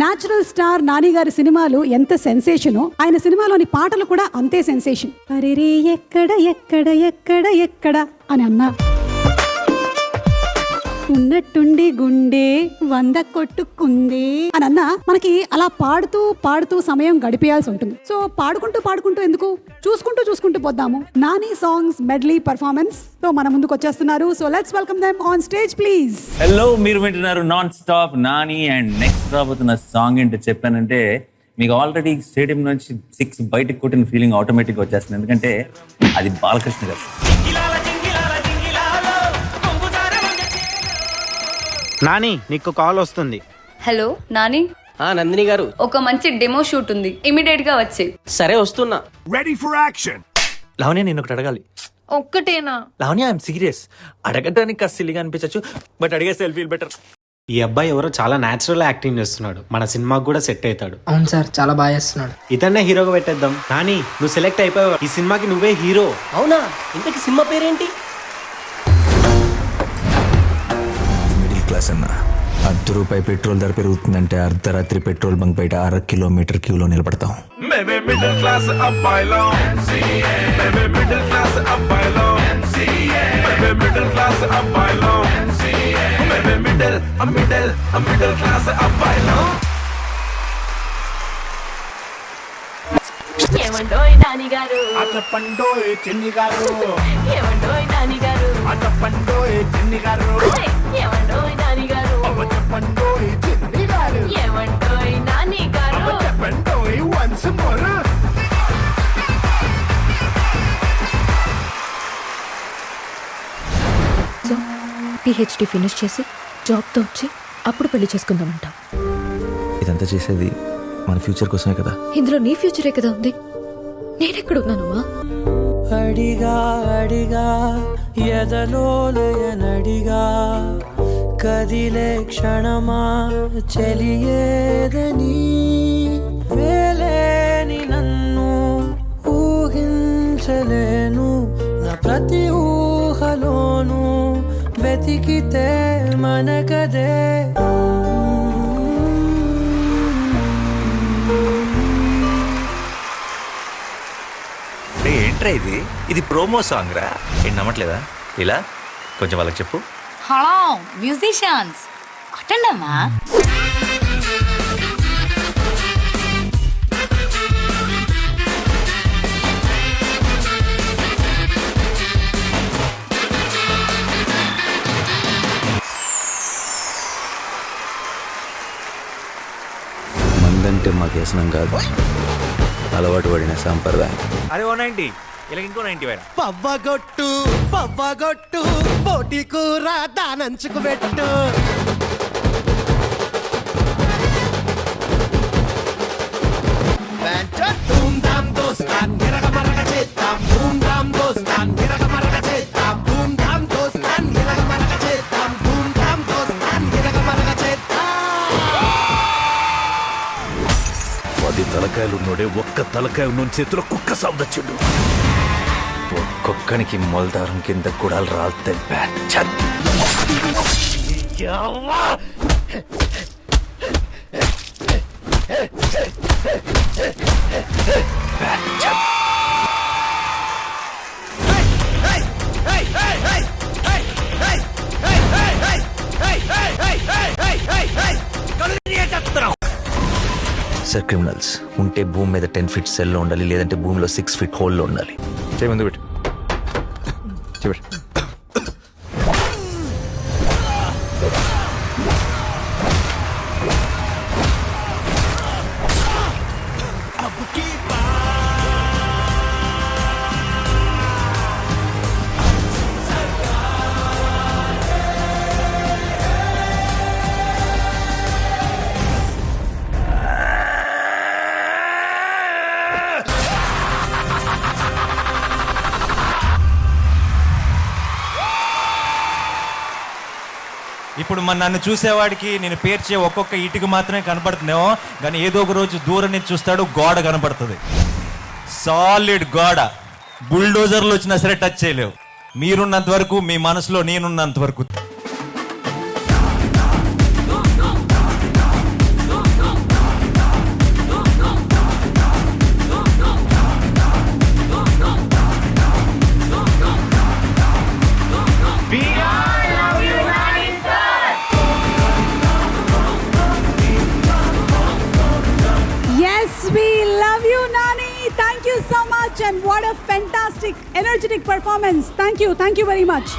Natural star Nani గారి సినిమాలు ఎంత సెన్సేషనో ఆయన సినిమాలోని పాటలు కూడా అంతే సెన్సేషన్. అరెరే ఎక్కడ ఎక్కడ ఎక్కడ ఎక్కడ అని అన్నా ఉన్నట్టుండి గుండె 100 కొట్టుకుంది అని అన్నా మనకి అలా పాడుతూ పాడుతూ సమయం గడిపేయాల్సి ఉంటుంది. సో పాడుకుంటూ ఎందుకు, చూసుకుంటూ పోద్దాము. నాని సాంగ్స్ మెడ్లీ పర్ఫార్మెన్స్ తో మన ముందుకు వచ్చేస్తున్నారు. So let's welcome them on stage please. Hello, మీరు వింటున్నారు non stop Nani. And next రాబోతున్న సాంగ్ ఏంటో చెప్పానంటే మీకు ఆల్రెడీ స్టేడియం నుంచి 6 బయటకు కొట్టిన ఫీలింగ్ ఆటోమేటిక్ వచ్చేస్తుంది. ఎందుకంటే అది బాలకృష్ణ గారు. నాని, నీకు కాల్ వస్తుంది. హలో నాని. నందిని గారు, ఒక మంచి డెమో షూట్ ఉంది, ఇమిడియట్ గా వచ్చే. సరే వస్తున్నా. Ready for action. లావణ్య, నేను ఒకటి అడగాలి. ఒక్కటేనా? Lavanya, I'm serious. అడగడానికి కాస్త సిల్లీగా అనిపించచ్చు, బట్ అడిగే సెల్ఫ్ ఫీల్ బెటర్. ఈ అబ్బాయి ఎవరో చాలా నేచురల్ యాక్టింగ్ చేస్తున్నాడు, మన సినిమాకి కూడా సెట్ అవుతాడు. అవును సార్, చాలా బాగా చేస్తున్నాడు. ఇతన్నే హీరోగా పెట్టేద్దాం. నాని, నువ్వు సెలెక్ట్ అయిపోయావు, ఈ సినిమాకి నువ్వే హీరో. అవునా? ఇంతకి సినిమా పేరేంటి? మిడిల్ క్లాస్ అన్న. ₹10 పెట్రోల్ ధర పెరుగుతుందంటే అర్ధరాత్రి పెట్రోల్ బంక్ బయట 1/2 కిలోమీటర్ క్యూలో నిలబడతాం. ఏమండోయ్ నాని గారు, అటపండోయ్ చిన్ని గారు, ఏమండోయ్ నాని గారు, అటపండోయ్ చిన్ని గారు, ఏమండోయ్ నాని గారు, అటపండోయ్ చిన్ని గారు, ఏమండోయ్ నాని గారు, అటపండోయ్ once more. So PhD finish చేసి జాబ్తో వచ్చి అప్పుడు పెళ్లి చేసుకుందామంట. ఇదంతా చేసేది మన ఫ్యూచర్ కోసమే కదా. ఇందులో నీ ఫ్యూచరే కదా ఉంది. నేనెక్కడున్నానమ్మా? అడిగా అడిగా ఎదలోలయనడిగా కదిలే క్షణమా చెలియేదని వేలేని నన్ను ఊహించలేను. నా ప్రతి ఊహలోను వెతికితే మనకదే. ఏంట్రా ఇది ప్రోమో సాంగ్ రా. ఏం నమ్మట్లేదా? ఇలా కొంచెం వాళ్ళకి చెప్పు. Hello musicians, కొట్టండమ్మా. మందంటే మాకు వ్యసనం కాదు, అలవాటు పడిన సాంప్రదాయం. అరే 190, ఇలా ఇంకో 90 వేరా. పవ్వగొట్టు పోటీ కూర దానంచుకు పెట్టు. తలకాయలున్నోడే ఒక్క తలకాయ ఉన్న చేతిలో కుక్క సాగుదచ్చుడు. ఒక్కొక్కనికి మొలదారం కింద గుడాలు రాలుతాయి. సార్, క్రిమినల్స్ ఉంటే భూమి మీద 10 ఫీట్ సెల్లో ఉండాలి, లేదంటే భూమిలో 6 ఫీట్ హోల్లో ఉండాలి. చేయి ముందు పెట్టు. ఇప్పుడు నన్ను చూసేవాడికి నేను పేర్చే ఒక్కొక్క ఇటుకు మాత్రమే కనపడుతుందేమో, కానీ ఏదో ఒక రోజు దూరం నుంచి చూస్తాడు, గోడ కనపడుతుంది. సాలిడ్ గోడ. బుల్డోజర్లు వచ్చినా సరే టచ్ చేయలేవు. మీరున్నంత వరకు, మీ మనసులో నేనున్నంత వరకు. Thank you so much and what a fantastic energetic performance. Thank you very much.